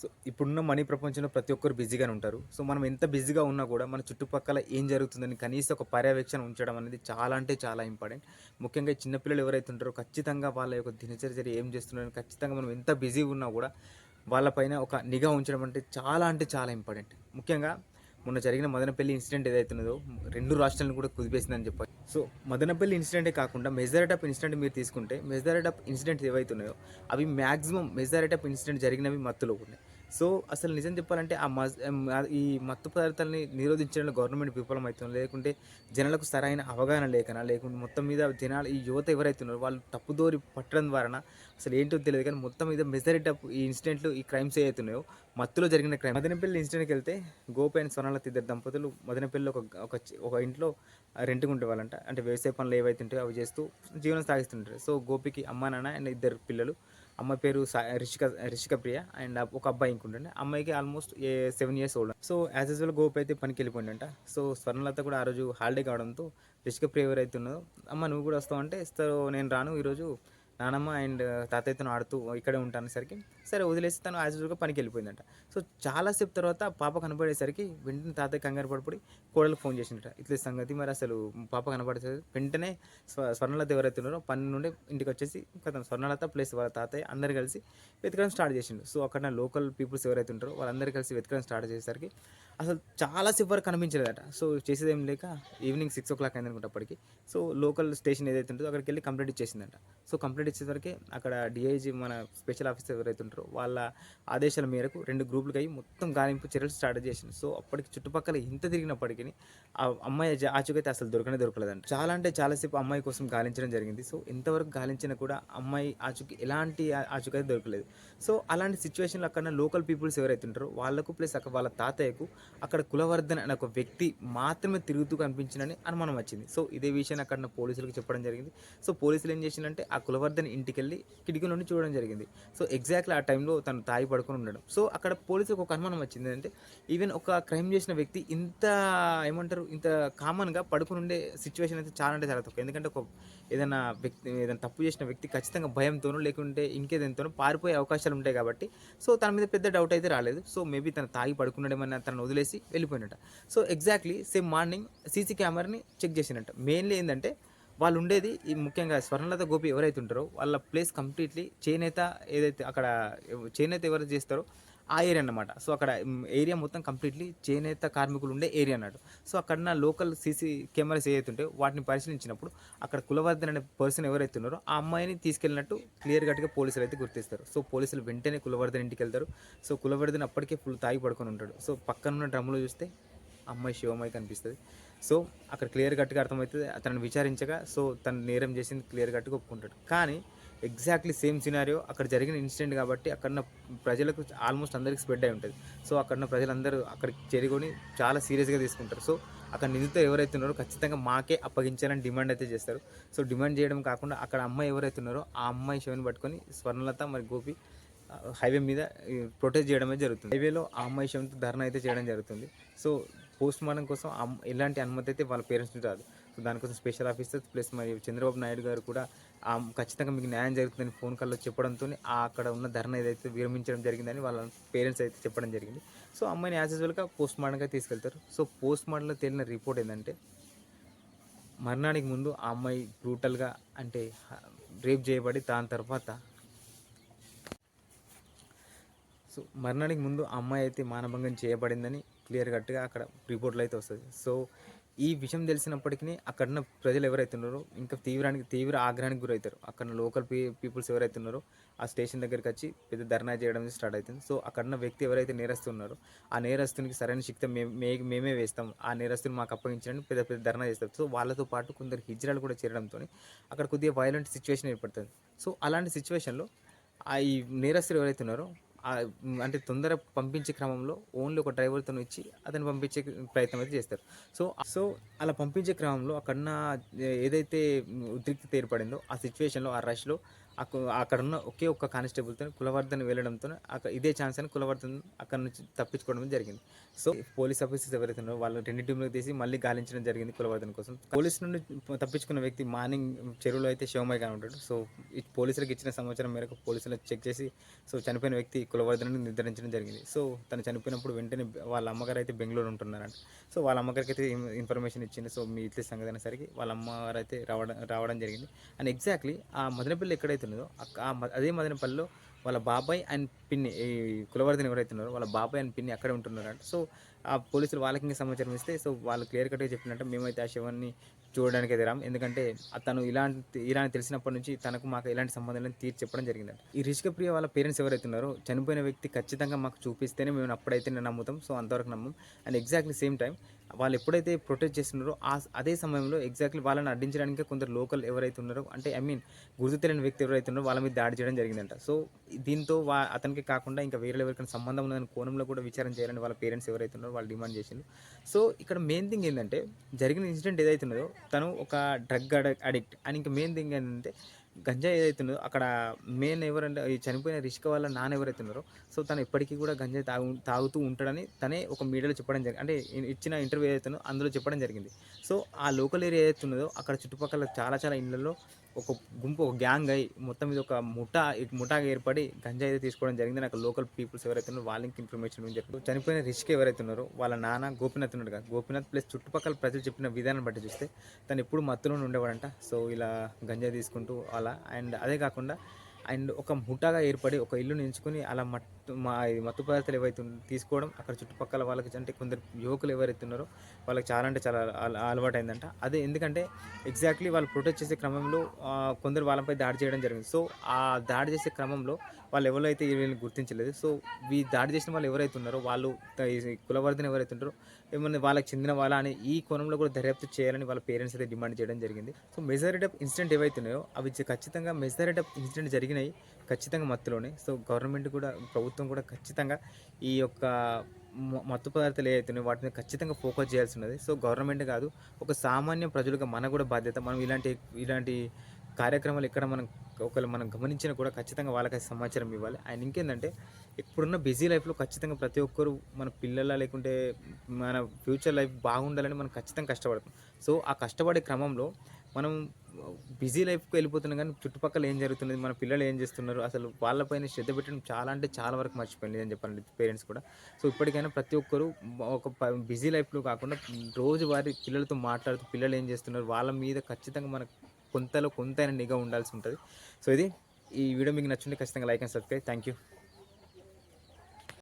So, ఇప్పుడున్న money ప్రపంచంలో ప్రతి ఒక్కరు బిజీగానే ఉంటారు. సో, మనం ఎంత బిజీగా ఉన్నా గూడా మన చుట్టుపక్కల ఏం జరుగుతుందని కనీసం ఒక పర్యవేక్షణ ఉంచడం అనేది చాలా అంటే చాలా ఇంపార్టెంట్. ముఖ్యంగా ఈ చిన్న పిల్లలు ఎవరైతే ఉంటారో ఖచ్చితంగా వాళ్ళ యొక్క దినచర్య ఏం చేస్తున్నారని ఖచ్చితంగా మనం ఎంత బిజీగా ఉన్నా గూడా వాళ్ళ పైన ఒక నిఘా ఉంచడం అంటే చాలా ఇంపార్టెంట్. ముఖ్యంగా మొన్న జరిగిన మదనపల్లి ఇన్సిడెంట్ ఏదైతే ఉన్నదో 2 రాష్ట్రాలను కూడా కుదిపేసిందని చెప్పాలి. సో, మదనపల్లి ఇన్సిడెంటే కాకుండా మెజారిటీ ఆఫ్ ఇన్సిడెంట్ మీరు తీసుకుంటే మెజారిటీ ఆఫ్ ఇన్సిడెంట్స్ ఏవైతే ఉన్నాయో అవి మాక్సిమం మెజారిటీ ఆఫ్ ఇన్సిడెంట్ జరిగినవి మత్తులో ఉన్నాయి. సో, అసలు నిజం చెప్పాలంటే ఈ మత్తు పదార్థాలని నిరోధించడంలో గవర్నమెంట్ విఫలమైతుంది. లేకుంటే జనాలకు సరైన అవగాహన లేకనా, లేకుంటే మొత్తం మీద జనాలు ఈ యువత ఎవరైతే ఉన్నారో వాళ్ళు తప్పుదోరి పట్టడం ద్వారానా అసలు ఏంటో తెలియదు కానీ మొత్తం మీద మెజారిటీ ఆఫ్ ఈ ఇన్సిడెంట్లు ఈ క్రైమ్స్ ఏవైతే ఉన్నాయో మత్తులో జరిగిన క్రైమ్. మదనపల్లి ఇన్సిడెంట్‌కెళ్తే గోపి అండ్ స్వర్ణలత ఇద్దరు దంపతులు మదనపల్లిలో ఒక ఇంట్లో రెంట్‌కి ఉండేవాళ్ళంట. అంటే వ్యవసాయ పనులు ఏవైతే ఉంటాయో అవి చేస్తూ జీవనం సాగిస్తుంటారు. సో, గోపికి అమ్మా, నాన్న అండ్ ఇద్దరు పిల్లలు. అమ్మాయి పేరు రిషిక ప్రియ అండ్ ఒక అబ్బాయి ఇంకుంటుండే. అమ్మాయికి almost 7 years old. So, as usual Gopi అయితే పనికెళ్ళిపోయిండంట. సో, స్వర్ణలత కూడా ఆ రోజు హాలిడే కావడంతో రిషిక ప్రియ ఎవరైతే ఉన్నదో, "అమ్మ నువ్వు కూడా వస్తావంటే" నేను రాను ఈరోజు నానమ్మ అండ్ తాతయ్యతో ఆడుతూ ఇక్కడే ఉంటానేసరికి సరే వదిలేసి తను యాజ్ యూజువల్‌గా పనికెళ్ళిపోయిందంట. సో, చాలా సేపు తర్వాత పాప కనపడేసరికి వెంటనే తాతయ్య కంగారు పడిపోయి కోడలికి ఫోన్ చేసిండట. "ఇట్లా సంగతి మరి అసలు పాప కనపడట్లేదు." వెంటనే స్వర్ణలత ఎవరైతే ఉన్నారో పని నుండి ఇంటికొచ్చేసి కథం స్వర్ణలత ప్లస్ వాళ్ళ తాతయ్య అందరూ కలిసి వెతకడం స్టార్ట్ చేసిండు. సో, అక్కడ లోకల్ పీపుల్స్ ఎవరైతే ఉంటారో వాళ్ళందరూ కలిసి వెతకడం స్టార్ట్ చేసేసరికి అసలు చాలా సేపు వరకు కనిపించలేదట. సో, చేసేదేం లేక ఈవినింగ్ 6:00 అయిందనుకుంటా అప్పటికి. సో, లోకల్ స్టేషన్ ఏదైతే ఉంటదో అక్కడికెళ్ళి కంప్లెయింట్ ఇచ్చేసిందంట. సో, కంప్లెయింట్ ఇచ్చేసరికి అక్కడ డీఐజీ మన స్పెషల్ ఆఫీసర్ ఎవరైతే ఉంటారో వాళ్ళ ఆదేశాల మేరకు 2 గ్రూపులుగా అయ్యి మొత్తం గాలింపు చర్యలు స్టార్ట్ చేసింది. సో, అప్పటికి చుట్టుపక్కల ఎంత తిరిగినప్పటికిని ఆ అమ్మాయి ఆచూకైతే అసలు దొరకలేదంట. చాలా అంటే చాలా సేపు అమ్మాయి కోసం గాలించడం జరిగింది. సో, ఎంతవరకు గాలించినా కూడా అమ్మాయి ఆచూకీ ఎలాంటి ఆచూకైతే దొరకలేదు. సో, అలాంటి సిట్యుయేషన్‌లో అక్కడ లోకల్ పీపుల్స్ ఎవరైతే ఉంటారో వాళ్ళకు ప్లస్ వాళ్ళ తాతయ్యకు అక్కడ కులవర్ధన్ అనే ఒక వ్యక్తి మాత్రమే తిరుగుతూ కనిపించిందని అనుమానం వచ్చింది. సో, ఇదే విషయాన్ని అక్కడున్న పోలీసులకు చెప్పడం జరిగింది. సో, పోలీసులు ఏం చేసిందంటే ఆ కులవర్ధన్ ఇంటికెళ్ళి కిటికీ నుండి చూడడం జరిగింది. సో, ఎగ్జాక్ట్‌లీ ఆ టైంలో తను తాగి పడుకొని ఉండడం. సో, అక్కడ పోలీసులకు ఒక అనుమానం వచ్చింది. అంటే ఈవెన్ ఒక క్రైమ్ చేసిన వ్యక్తి ఇంత కామన్‌గా పడుకొని ఉండే సిట్యుయేషన్ అయితే చాలా అంటే చాలా తక్కువ. ఎందుకంటే ఏదైనా తప్పు చేసిన వ్యక్తి ఖచ్చితంగా భయంతోనో లేకుంటే ఇంకేదేనితోనో పారిపోయే అవకాశాలు ఉంటాయి కాబట్టి సో, తన మీద పెద్ద డౌట్ అయితే రాలేదు. సో, మేబీ తను తాగి పడుకున్నాడేమన్నా తనను వదిలేసి వెళ్ళిపోయినట్ట. So, exactly same morning CC కెమెరాని చెక్ చేసిండట. మెయిన్‌లీ ఏందంటే వాళ్ళుండేది ఈ ముఖ్యంగా స్వర్ణలత గోపి ఎవరైతే ఉంటారో వాళ్ళ ప్లేస్ కంప్లీట్‌లీ చేనేత ఏదైతే అక్కడ చేనేత ఎవరైతే చేస్తారో ఆ ఏరియా అన్నమాట. సో, అక్కడ ఏరియా మొత్తం కంప్లీట్‌లీ చేనేత కార్మికులు ఉండే ఏరియా అన్నట్టు. సో, అక్కడున్న లోకల్ సీసీ కెమెరాస్ ఏవైతే ఉంటాయో వాటిని పరిశీలించినప్పుడు అక్కడ కులవర్ధన్ అనే పర్సన్ ఎవరైతే ఉన్నారో ఆ అమ్మాయిని తీసుకెళ్ళినట్టు క్లియర్ కట్‌గా పోలీసులైతే గుర్తిస్తారు. సో, పోలీసులు వెంటనే కులవర్ధన్ ఇంటికెళ్తారు. సో, కులవర్ధన్ అప్పటికే ఫుల్ తాగి పడుకొని ఉంటాడు. సో, పక్కనున్న డ్రమ్‌లో చూస్తే అమ్మాయి శివమై కనిపిస్తది. సో, అక్కడ క్లియర్ కట్‌గా అర్థమైతది. అతన్ని విచారించగా సో, తను నేరం చేసింది క్లియర్ కట్‌గా ఒప్పుకుంటాడు. కానీ ఎగ్జాక్ట్‌లీ సేమ్ సినారియో అక్కడ జరిగిన ఇన్సిడెంట్ కాబట్టి అక్కడున్న ప్రజలకు ఆల్మోస్ట్ అందరికి స్ప్రెడ్ అయి ఉంటది. సో, అక్కడున్న ప్రజలందరూ అక్కడికి చేరుకొని చాలా సీరియస్‌గా తీసుకుంటారు. సో, అక్కడ నిందితులు ఎవరైతే ఉన్నారో ఖచ్చితంగా మాకే అప్పగించాలని డిమాండ్ అయితే చేస్తారు. సో, డిమాండ్ చేయడం కాకుండా అక్కడ అమ్మాయి ఎవరైతే ఉన్నారో ఆ అమ్మాయి శివని పట్టుకొని స్వర్ణలత మరి గోపి హైవే మీద ప్రొటెస్ట్ చేయడమే జరుగుతుంది. హైవేలో ఆ అమ్మాయి శవంతో ధర్నా అయితే చేయడం జరుగుతుంది. సో, పోస్ట్‌మార్టం కోసం ఎలాంటి అనుమతి అయితే వాళ్ళ పేరెంట్స్ నుంచి రాదు. సో, దానికోసం స్పెషల్ ఆఫీసర్స్ ప్లస్ మరి చంద్రబాబు నాయుడు గారు కూడా ఖచ్చితంగా మీకు న్యాయం జరుగుతుందని ఫోన్ కాల్‌లో చెప్పడంతోనే అక్కడ ఉన్న ధర్నా ఏదైతే విరమించడం జరిగిందని వాళ్ళ పేరెంట్స్ అయితే చెప్పడం జరిగింది. సో, అమ్మాయిని యాజ్ యూజువల్‌గా పోస్ట్‌మార్టంకి తీసుకెళ్తారు. సో, పోస్ట్‌మార్టంలో తేలిన రిపోర్ట్ ఏందంటే మరణానికి ముందు ఆ అమ్మాయి బ్రూటల్‌గా అంటే రేప్ చేయబడి దాని తర్వాత సో, మరణానికి ముందు ఆ అమ్మాయి అయితే మానభంగం చేయబడిందని క్లియర్ కట్‌గా అక్కడ రిపోర్ట్‌లో అయితే వస్తది. సో, ఈ విషయం తెలిసినప్పటికిని అక్కడున్న ప్రజలు ఎవరైతే ఉన్నారో ఇంకా తీవ్ర ఆగ్రహానికి గురవుతారు. అక్కడ లోకల్ పీపుల్స్ ఎవరైతే ఉన్నారో ఆ స్టేషన్ దగ్గరికొచ్చి పెద్ద ధర్నా చేయడం స్టార్ట్ అయితుంది. సో, అక్కడున్న వ్యక్తి ఎవరైతే నేరస్తుడు ఉన్నారో ఆ నేరస్తునికి సరైన శిక్ష మేమే వేస్తాం. ఆ నేరస్తుని మాకు అప్పగించండి పెద్ద పెద్ద ధర్నా చేస్తారు. సో, వాళ్ళతో పాటు కొందరు హిజ్రాలు కూడా చేరడంతోని అక్కడ కొద్దిగా వయలెంట్ సిట్యుయేషన్ ఏర్పడుతది. సో, అలాంటి సిట్యుయేషన్‌లో ఈ నేరస్తులు ఎవరైతే ఉన్నారో అంటే తొందరగా పంపించే క్రమంలో ఓన్లీ ఒక డ్రైవర్‌తోని ఇచ్చి అతన్ని పంపించే ప్రయత్నం అయితే చేస్తారు. సో, అలా పంపించే క్రమంలో అక్కడున్న ఏదైతే ఉద్రిక్తత ఏర్పడిందో ఆ సిట్యుయేషన్‌లో ఆ రష్‌లో అక్కడున్న ఒకే ఒక్క కానిస్టేబుల్‌తోని కులవర్ధన్ వెళ్ళడంతోనే ఇదే ఛాన్స్ అని కులవర్ధన్ అక్కడి నుంచి తప్పించుకోవడం జరిగింది. సో, పోలీస్ ఆఫీసర్స్ ఎవరైతే ఉన్నారో వాళ్ళు 2 టీమ్‌లకు తీసి మళ్ళీ గాలించడం జరిగింది కులవర్ధన్ కోసం. పోలీస్ నుండి తప్పించుకున్న వ్యక్తి మార్నింగ్ చెరువులో అయితే శివమయ్య గాని ఉంటాడు. సో, ఈ పోలీసులకు ఇచ్చిన సమాచారం మేరకు పోలీసులు చెక్ చేసి సో, చనిపోయిన వ్యక్తి కులవర్ధన్ అని నిర్ధారించడం జరిగింది. సో, తను చనిపోయినప్పుడు వెంటనే వాళ్ళ అమ్మగారు అయితే బెంగుళూరు ఉంటున్నారంట. సో, వాళ్ళ అమ్మగారికి అయితే ఇన్ఫర్మేషన్ ఇచ్చింది. సో, మీ ఇట్ల సంగతి అనేసరికి వాళ్ళ అమ్మగారు అయితే రావడం జరిగింది. అండ్ ఎగ్జాక్ట్‌లీ ఆ మదనపల్లి ఎక్కడైతే ఉన్నదో అదే మదనపల్లిలో వాళ్ళ బాబాయ్ అండ్ పిన్ని ఈ కులవర్ధన్ ఎవరైతే ఉన్నారో వాళ్ళ బాబాయ్ అండ్ పిన్ని అక్కడే ఉంటున్నారంట. సో, ఆ పోలీసులు వాళ్ళకి ఇంకా సమాచారం ఇస్తే సో, వాళ్ళు క్లియర్ కట్‌గా చెప్పినట్టు మేమైతే ఆ శవాన్ని చూడడానికైతే రాము. ఎందుకంటే తను ఇలా అని తెలిసినప్పటి నుంచి తనకు మాకు ఎలాంటి సంబంధం లేదని తీర్చి చెప్పడం జరిగిందంట. ఈ రిషికప్రియ వాళ్ళ పేరెంట్స్ ఎవరైతే ఉన్నారో చనిపోయిన వ్యక్తి ఖచ్చితంగా మాకు చూపిస్తేనే మేము అప్పుడైతే నమ్ముతాం. సో, అంతవరకు నమ్మం. అండ్ ఎగ్జాక్ట్‌లీ సేమ్ టైం వాళ్ళు ఎప్పుడైతే ప్రొటెస్ట్ చేస్తున్నారో అదే సమయంలో ఎగ్జాక్ట్‌లీ వాళ్ళని అడ్డించడానికి కొందరు లోకల్ ఎవరైతే ఉన్నారో అంటే ఐ మీన్ గుర్తు తెలియని వ్యక్తి ఎవరైతే ఉన్నారో వాళ్ళ మీద దాడి చేయడం జరిగిందంట. సో, దీంతో అతనికి కాకుండా ఇంకా వేరే ఎవరికైనా సంబంధం ఉన్నదని కోణంలో కూడా విచారణ చేయాలని వాళ్ళ పేరెంట్స్ ఎవరైతే ఉన్నారో వాళ్ళు డిమాండ్ చేసిండ్రు. సో, ఇక్కడ మెయిన్ థింగ్ ఏంటంటే జరిగిన ఇన్సిడెంట్ ఏదైతే ఉన్నదో తను ఒక డ్రగ్ అడిక్ట్ అండ్ ఇంకా మెయిన్ థింగ్ ఏంటంటే గంజాయి ఏదైతే ఉన్నదో అక్కడ మెయిన్ ఎవరంటే ఈ చనిపోయిన రిషిక వాళ్ళ నాన్న ఎవరైతే ఉన్నారో సో తను ఎప్పటికీ కూడా గంజాయి తాగుతూ ఉంటాడని తనే ఒక మీడియాలో చెప్పడం జరిగింది. అంటే ఇచ్చిన ఇంటర్వ్యూ ఏదైతే ఉందో అందులో చెప్పడం జరిగింది. సో, ఆ లోకల్ ఏరియా ఏదైతే ఉన్నదో అక్కడ చుట్టుపక్కల చాలా ఇళ్లలో ఒక గుంపు ఒక గ్యాంగ్ అయ్యి మొత్తం ఇది ఒక ముఠాగా ఏర్పడి గంజాయి అయితే తీసుకోవడం జరిగింది. నాకు లోకల్ పీపుల్స్ ఎవరైతే ఉన్నారో వాళ్ళకి ఇన్ఫర్మేషన్ చెప్పారు. చనిపోయిన రిషిక ఎవరైతే ఉన్నారో వాళ్ళ నాన్న గోపినాథ్ ఉన్నాడు కదా, గోపినాథ్ ప్లస్ చుట్టుపక్కల ప్రజలు చెప్పిన విధానం బట్టి చూస్తే తను ఎప్పుడు మత్తులోనే ఉండేవాడంట. సో, ఇలా గంజాయి తీసుకుంటూ అలా అండ్ అదే కాకుండా అండ్ ఒక ముఠాగా ఏర్పడి ఒక ఇల్లుని ఎంచుకొని అలా మత్తు పదార్థాలు ఏవైతే తీసుకోవడం అక్కడ చుట్టుపక్కల వాళ్ళకి అంటే కొందరు యువకులు ఎవరైతే ఉన్నారో వాళ్ళకి చాలా అంటే చాలా అలవాటైందంట. అదే ఎందుకంటే ఎగ్జాక్ట్లీ వాళ్ళు ప్రొటెస్ట్ చేసే క్రమంలో కొందరు వాళ్ళపై దాడి చేయడం జరిగింది. సో, ఆ దాడి చేసే క్రమంలో వాళ్ళు ఎవరైతే వీళ్ళని గుర్తించలేదు. సో, దాడి చేసిన వాళ్ళు ఎవరైతే ఉన్నారో వాళ్ళు కులవర్ధన ఎవరైతే ఉంటారో ఏమన్నా వాళ్ళకి చెందిన వాళ్ళ అని ఈ కోణంలో కూడా దర్యాప్తు చేయాలని వాళ్ళ పేరెంట్స్ అయితే డిమాండ్ చేయడం జరిగింది. సో, మెజారిటీ ఆఫ్ ఇన్సిడెంట్ ఏవైతే ఉన్నాయో అవి ఖచ్చితంగా మెజారిటీ ఆఫ్ ఇన్సిడెంట్ జరిగినాయి ఖచ్చితంగా మత్తులోనే. సో, గవర్నమెంట్ కూడా ప్రభుత్వం కూడా ఖచ్చితంగా ఈ యొక్క మత్తు పదార్థాలు ఏవైతే ఉన్నాయో వాటిని ఖచ్చితంగా ఫోకస్ చేయాల్సి ఉన్నది. సో, గవర్నమెంట్ కాదు ఒక సామాన్య ప్రజలుగా మన కూడా బాధ్యత. మనం ఇలాంటి కార్యక్రమాలు ఎక్కడ మనం గమనించినా కూడా ఖచ్చితంగా వాళ్ళకి సమాచారం ఇవ్వాలి. అండ్ ఇంకేంటంటే ఇప్పుడున్న బిజీ లైఫ్లో ఖచ్చితంగా ప్రతి ఒక్కరు మన పిల్లల లేకుంటే మన ఫ్యూచర్ లైఫ్ బాగుండాలని మనం ఖచ్చితంగా కష్టపడతాం. సో, ఆ కష్టపడే క్రమంలో మనం బిజీ లైఫ్కి వెళ్ళిపోతున్నాం కానీ చుట్టుపక్కల ఏం జరుగుతున్నది మన పిల్లలు ఏం చేస్తున్నారు అసలు వాళ్ళపైన శ్రద్ధ పెట్టడం చాలా అంటే చాలా వరకు మర్చిపోయింది అని చెప్పండి పేరెంట్స్ కూడా. సో, ఇప్పటికైనా ప్రతి ఒక్కరు ఒక బిజీ లైఫ్లో కాకుండా రోజువారీ పిల్లలతో మాట్లాడుతూ పిల్లలు ఏం చేస్తున్నారు వాళ్ళ మీద ఖచ్చితంగా మనకు కొంతైనా నిఘా ఉండాల్సి ఉంటుంది. సో, ఈ వీడియో మీకు నచ్చుంటే ఖచ్చితంగా like and subscribe. Thank you.